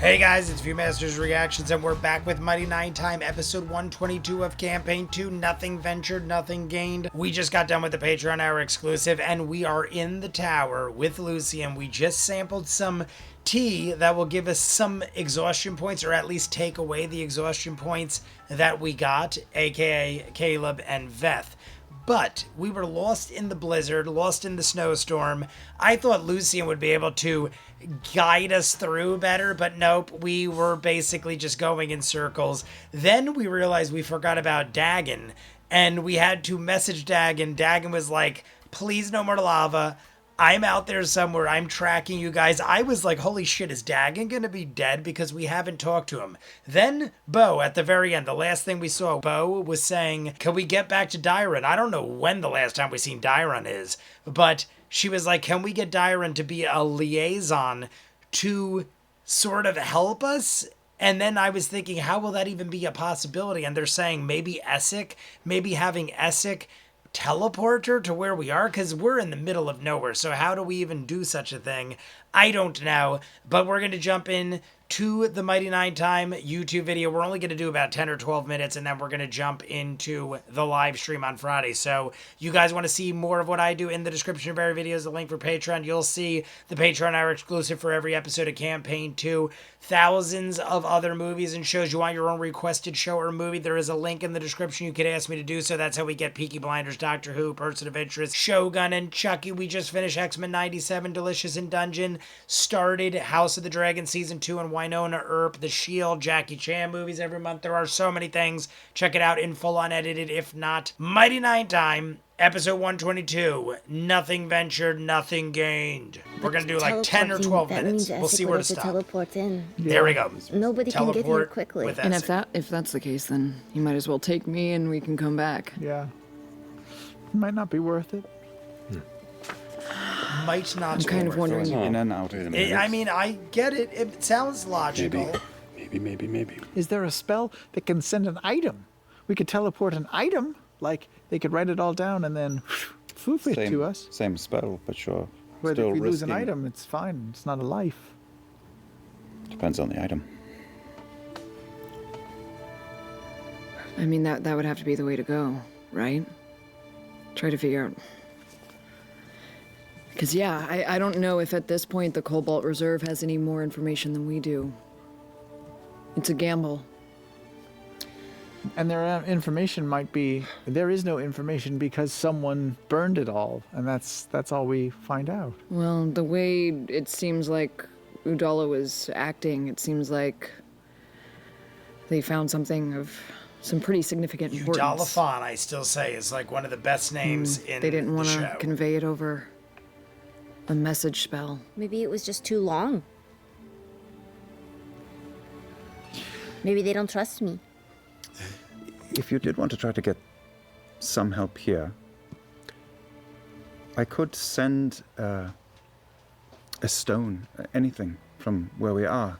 Hey guys, it's Viewmasters Reactions, and we're back with Mighty Nein Time, episode 122 of Campaign 2, Nothing Ventured, Nothing Gained. We just got done with the Patreon Hour exclusive, and we are in the tower with Lucy, and we just sampled some tea that will give us some exhaustion points, or at least take away the exhaustion points that we got, aka Caleb and Veth. But we were lost in the blizzard, lost in the snowstorm. I thought Lucian would be able to guide us through better, but nope, we were basically just going in circles. Then we realized we forgot about Dagon, and we had to message Dagon. Dagon was like, please no more lava. I'm out there somewhere. I'm tracking you guys. I was like, holy shit, is Dagon going to be dead? Because we haven't talked to him. Then Bo, at the very end, the last thing we saw, Bo was saying, can we get back to Dairon? I don't know when the last time we seen Dairon is, but she was like, can we get Dairon to be a liaison to sort of help us? And then I was thinking, how will that even be a possibility? And they're saying maybe Essek, maybe having Essek teleport her to where we are, because we're in the middle of nowhere. So how do we even do such a thing? I don't know, but we're going to jump in to the Mighty Nein Time YouTube video. We're only going to do about 10 or 12 minutes, and then we're going to jump into the live stream on Friday. So you guys want to see more of what I do, in the description of every video is a link for Patreon. You'll see the Patreon Hour exclusive for every episode of Campaign 2. Thousands of other movies and shows. You want your own requested show or movie, there is a link in the description. You could ask me to do so. That's how we get Peaky Blinders, Doctor Who, Person of Interest, Shogun, and Chucky. We just finished X-Men 97, Delicious in Dungeon, started House of the Dragon Season 2, and Winona Earp, The Shield, Jackie Chan movies every month. There are so many things. Check it out in full unedited. If not, Mighty Nein Time, episode 122, Nothing Ventured, Nothing Gained. We're going to do like 10 or 12 minutes. We'll see where to stop. Teleport in. There we go. Nobody can get here quickly. And if that's the case, then you might as well take me and we can come back. Yeah. It might not be worth it. Might not. I'm kind of wondering. In and out. I mean, I get it. It sounds logical. Maybe. Is there a spell that can send an item? We could teleport an item. Like, they could write it all down and then floof it to us. Same spell, but sure. But Still if we lose risking. an item, it's fine. It's not a life. Depends on the item. I mean, that would have to be the way to go, right? Try to figure out. Because, yeah, I don't know if at this point the Cobalt Reserve has any more information than we do. It's a gamble. And their information might be, there is no information because someone burned it all, and that's all we find out. Well, the way it seems like Udala was acting, it seems like they found something of some pretty significant importance. Udalafon, I still say, is like one of the best names in the show. They didn't want to convey it over a message spell. Maybe it was just too long. Maybe they don't trust me. If you did want to try to get some help here, I could send a stone, anything from where we are,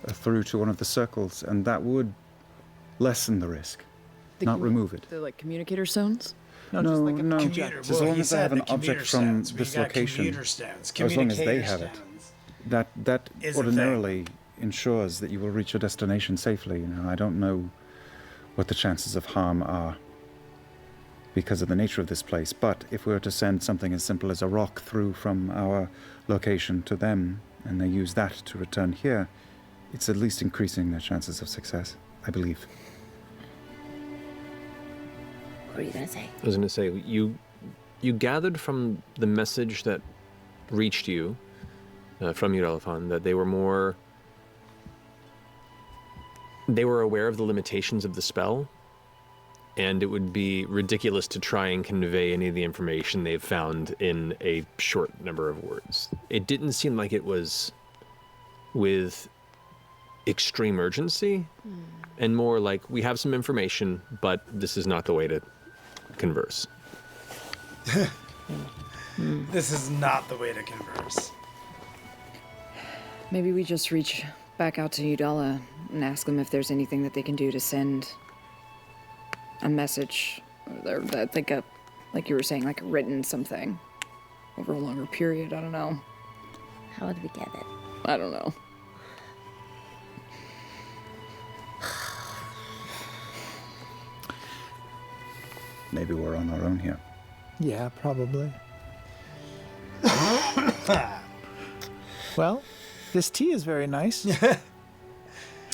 through to one of the circles, and that would lessen the risk, not remove it. The, like, communicator stones? No, just like an object. Commuter. As long as I have an object from this location, Commuter stones, as long as they have stones. it, that Is a ordinarily ensures that you will reach your destination safely. You know, I don't know what the chances of harm are because of the nature of this place, but if we were to send something as simple as a rock through from our location to them, and they use that to return here, it's at least increasing their chances of success, I believe. What were you gonna say? I was going to say, you gathered from the message that reached you from Udalafon that they were aware of the limitations of the spell, and it would be ridiculous to try and convey any of the information they've found in a short number of words. It didn't seem like it was with extreme urgency, and more like, we have some information, but this is not the way to converse. This is not the way to converse. Maybe we just reach back out to Udala and ask them if there's anything that they can do to send a message, or like you were saying, like written something over a longer period. I don't know. How would we get it? I don't know. maybe we're on our own here. Yeah, probably. Well, this tea is very nice.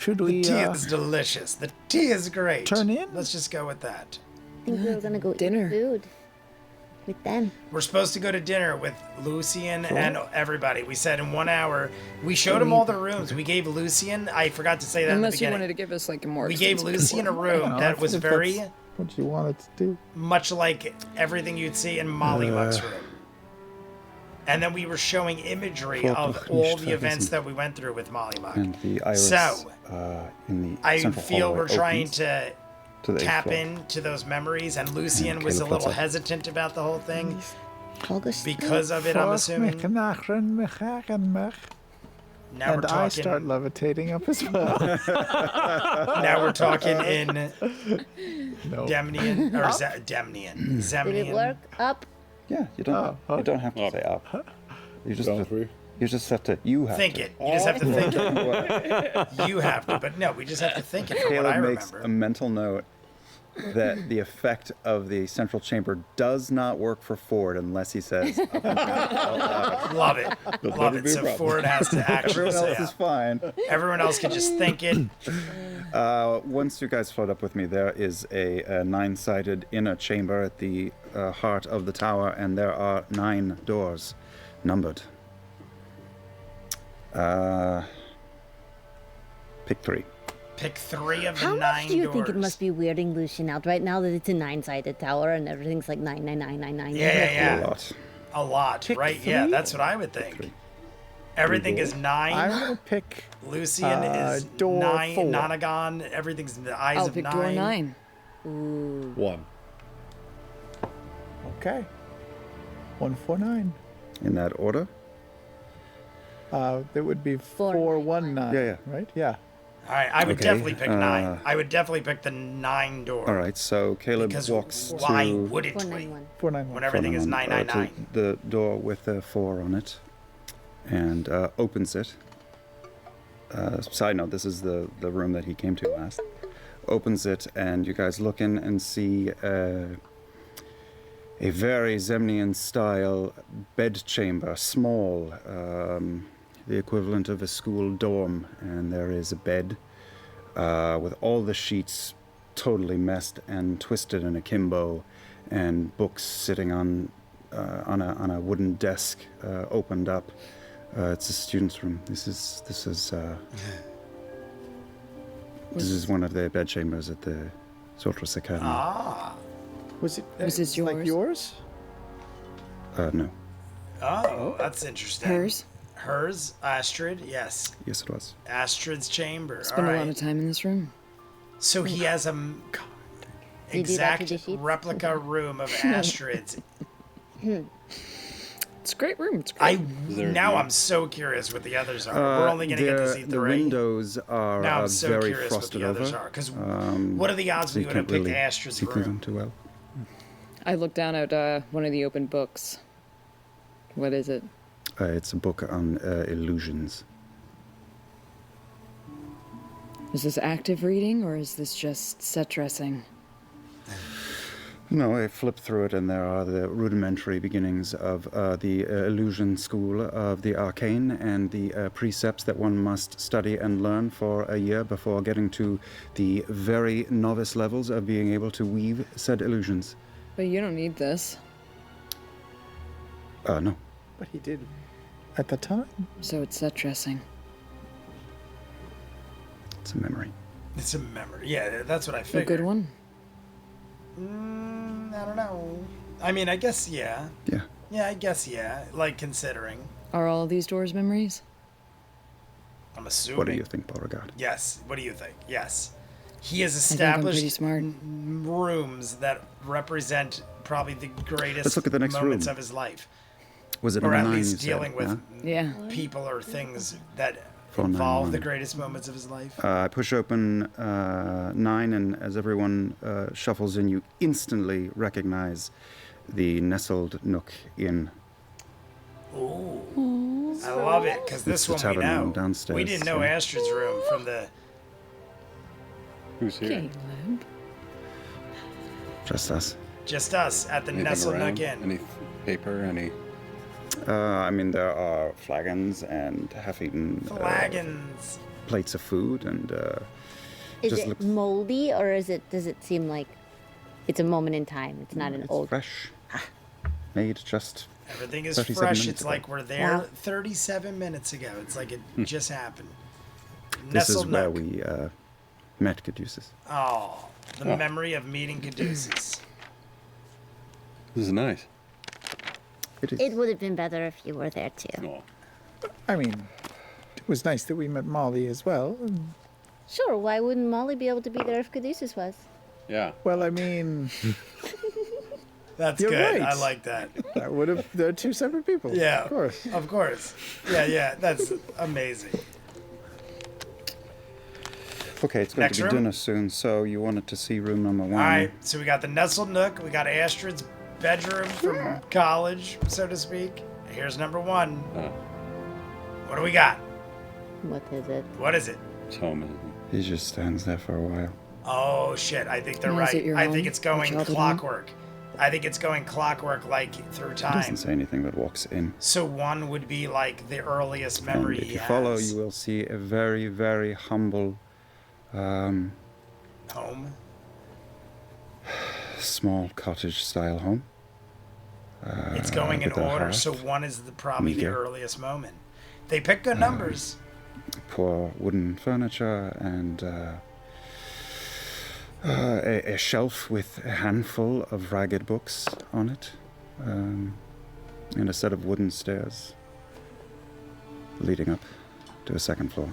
Should we The tea is delicious. The tea is great. turn in? Let's just go with that. I think we were gonna go Dinner. eat food with them. We're supposed to go to dinner with Lucian and everybody. We said in 1 hour. We showed him all the rooms. We gave Lucian, I forgot to say that in the Unless you beginning. wanted to give us like a more We gave extensive Lucian a room No, that was if very that's what you wanted to do. much like everything you'd see in Mollymuck's room. And then we were showing imagery of all the events that we went through with Mollymuck. And the iris So, in the I central feel hallway we're trying opens to to the eighth tap floor. into those memories, and Lucian was a Caleb little lets up. hesitant about the whole thing August. because of it, I'm assuming. And Now we're I start talking. levitating up as well. Now we're talking in No. Demnian or Demnian, Did it Zemnian. work? Up? Yeah, you don't. You don't have to say up. You just have to. You have Think to. it. You just have to think it. You have to, but no, we just have to think it from what I Caleb makes remember. a mental note that the effect of the central chamber does not work for Ford unless he says up and down out loud. Love it. Love it. So Ford has to actually Everyone say else is up. fine. Everyone else can just think it. Once you guys float up with me, there is a nine-sided inner chamber at the heart of the tower, and there are 9 doors, numbered. Pick 3. Pick 3 of the How 9 much do you doors. think it must be weirding Lucian out right now that it's a 9-sided tower and everything's like 99999? Yeah. A lot. A lot, right? Yeah, that's what I would think. Everything is 9. I'm going to pick Lucian is door 9. 4. Nonagon, everything's in the eyes I'll of pick 9. door 9. 1. Okay. 149. In that order? That would be 419. 419. Yeah. Right? Yeah. All right, I would Okay, definitely pick 9. I would definitely pick the 9 door. All right, so Caleb Because walks why to wouldn't we? 491. 491. When everything is 999. to the door with the 4 on it, and opens it. Side note: this is the room that he came to last. Opens it, and you guys look in and see a very Zemnian style bed chamber, small, the equivalent of a school dorm, and there is a bed with all the sheets totally messed and twisted in akimbo, and books sitting on a wooden desk opened up. It's a student's room. This is one of the bed chambers at the Soltros Academy. Was it? Was this like yours? No. Oh, that's interesting. Hers? Hers? Astrid? Yes. Yes, it was. Astrid's chamber. Spend All a lot right. of time in this room. So he has a You do that to exact the sheets? replica room of Astrid's. It's a great room. It's great. Now I'm so curious what the others are. We're only going to get to see The 3. windows are Now I'm so very curious what frosted the others over. are. Because what are the odds So we you would have can't picked really Astrid's see through them room? too well. I looked down at one of the open books. What is it? It's a book on illusions. Is this active reading or is this just set dressing? No, I flipped through it, and there are the rudimentary beginnings of the illusion school of the arcane and the precepts that one must study and learn for a year before getting to the very novice levels of being able to weave said illusions. But you don't need this. No. But he did at the time. So it's set dressing. It's a memory. It's a memory. Yeah, that's what I A figured. good one. I don't know. I mean, I guess, yeah. Yeah. Yeah, I guess, yeah. Like, considering. Are all these doors memories? I'm assuming. What do you think, Beauregard? Yes. What do you think? Yes. He has I think I'm pretty established smart. rooms that represent probably the greatest Let's look at the next moments room. of his life. Was it Or number at 9, least you said, dealing with Yeah. people or things that 491. involve the greatest moments of his life. I push open 9, and as everyone shuffles in, you instantly recognize the nestled nook in. Ooh. I love it, because this the one we tavern room know. downstairs, We didn't know yeah. Astrid's room from the... Who's here? Caleb. Just us. Just us at the Anything Nestle around? Nook Inn. Any paper? Any? I mean, there are flagons and half-eaten Flagons. plates of food, and Is just it looks moldy, or does it seem like it's a moment in time? It's not an it's old. fresh, made just. Everything is 37 fresh. minutes It's ago. like we're there Wow. 37 minutes ago. It's like it just happened. This Nestle is where Nook. we met Caduceus. Oh, the memory of meeting Caduceus. This is nice. It is. It would have been better if you were there too. Oh, I mean, it was nice that we met Molly as well. Sure, why wouldn't Molly be able to be there if Caduceus was? yeah. Well, I mean, That's You're good. right. I like that. that would have. They're two separate people. Yeah. Of course. Of course. Yeah. That's amazing. Okay, it's going Next to be room? dinner soon, so you wanted to see room number 1. All right. So we got the Nestle Nook. We got Astrid's bedroom from college, so to speak. Here's number 1. What do we got? What is it? What is it? It's home, isn't it? He just stands there for a while. Oh shit! I think they're Now, is right. it your I home? think it's Your going childhood home? clockwork. I think it's going clockwork like through He time. doesn't say anything but walks in. So 1 would be like the earliest memory And if he you follow, has. you will see a very, very humble, Home. small cottage-style home. It's going in with a order, hearth, so 1 is probably the meager. earliest moment. They pick good numbers. Poor wooden furniture and a shelf with a handful of ragged books on it, and a set of wooden stairs leading up to a second floor.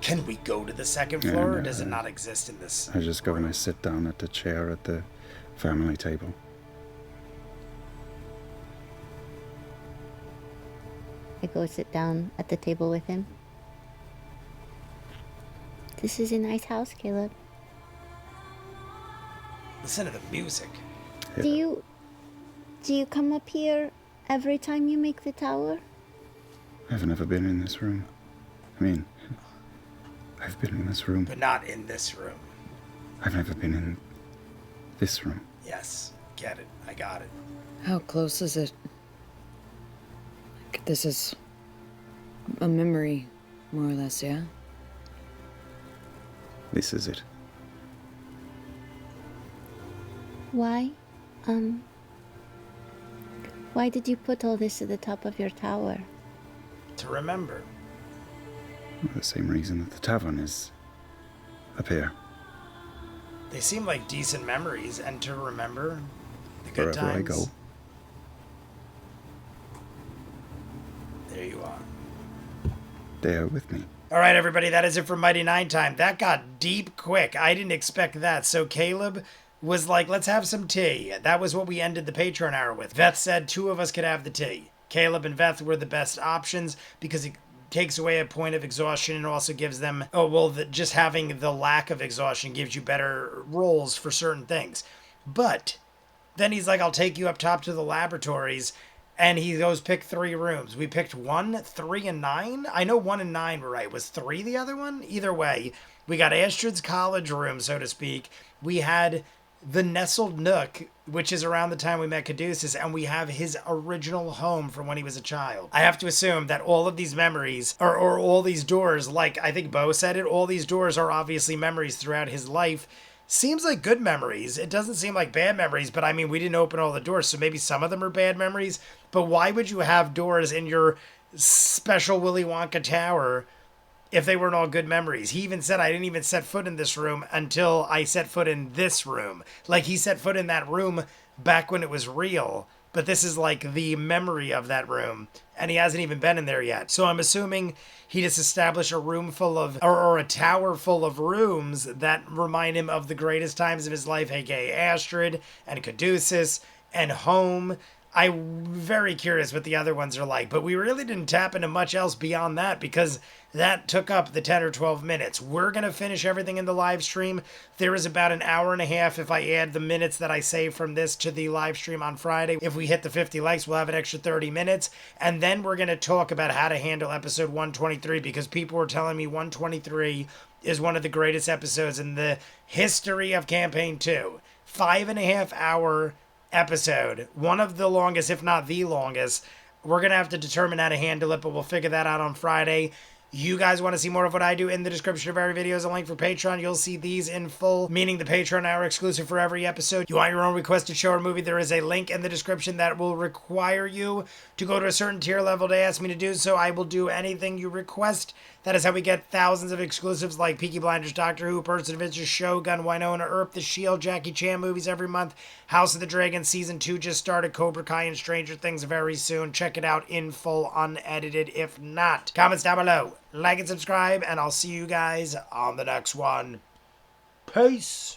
Can we go to the second Yeah, floor, or no, does it not exist in this? I just go and I sit down at the chair at the family table. I go sit down at the table with him. This is a nice house, Caleb. Listen to the music. Do you come up here every time you make the tower? I've never been in this room. I mean, I've been in this room. But not in this room. I've never been in this room. Yes, get it. I got it. How close is it? Like, this is a memory, more or less, yeah? This is it. Why? Why did you put all this at the top of your tower? To remember. The same reason that the tavern is up here. They seem like decent memories, and to remember the good Wherever I times. go. There you are. They are with me. All right, everybody, that is it for Mighty Nine time. That got deep quick. I didn't expect that. So Caleb was like, let's have some tea. That was what we ended the Patreon hour with. Veth said 2 of us could have the tea. Caleb and Veth were the best options because it takes away a point of exhaustion and also gives them, just having the lack of exhaustion gives you better rolls for certain things. But then he's like, I'll take you up top to the laboratories. And he goes, pick 3 rooms. We picked 1, 3, and 9. I know 1 and 9 were right. Was 3 the other one? Either way, we got Astrid's college room, so to speak. We had the Nestled Nook, which is around the time we met Caduceus, and we have his original home from when he was a child. I have to assume that all of these memories, or all these doors, like I think Bo said it, all these doors are obviously memories throughout his life. Seems like good memories. It doesn't seem like bad memories, but I mean, we didn't open all the doors, so maybe some of them are bad memories. But why would you have doors in your special Willy Wonka tower if they weren't all good memories? He even said, I didn't even set foot in this room until I set foot in this room. Like, he set foot in that room back when it was real. But this is like the memory of that room. And he hasn't even been in there yet. So I'm assuming he just established a room full of, or a tower full of rooms that remind him of the greatest times of his life, aka Astrid and Caduceus and home. I'm very curious what the other ones are like, but we really didn't tap into much else beyond that because that took up the 10 or 12 minutes. We're going to finish everything in the live stream. There is about an hour and a half if I add the minutes that I save from this to the live stream on Friday. If we hit the 50 likes, we'll have an extra 30 minutes. And then we're going to talk about how to handle episode 123 because people were telling me 123 is one of the greatest episodes in the history of Campaign 2. 5.5 hour episode. One of the longest, if not the longest. We're going to have to determine how to handle it, but we'll figure that out on Friday. You guys want to see more of what I do? In the description of every video is a link for Patreon. You'll see these in full, meaning the Patreon hour exclusive for every episode. You want your own requested show or movie? There is a link in the description that will require you to go to a certain tier level to ask me to do so. I will do anything you request. That is how we get thousands of exclusives like Peaky Blinders, Doctor Who, Person of Interest, Shogun, Winona Earp, The Shield, Jackie Chan movies every month. House of the Dragon Season 2 just started. Cobra Kai and Stranger Things very soon. Check it out in full, unedited if not. Comments down below. Like and subscribe, and I'll see you guys on the next one. Peace.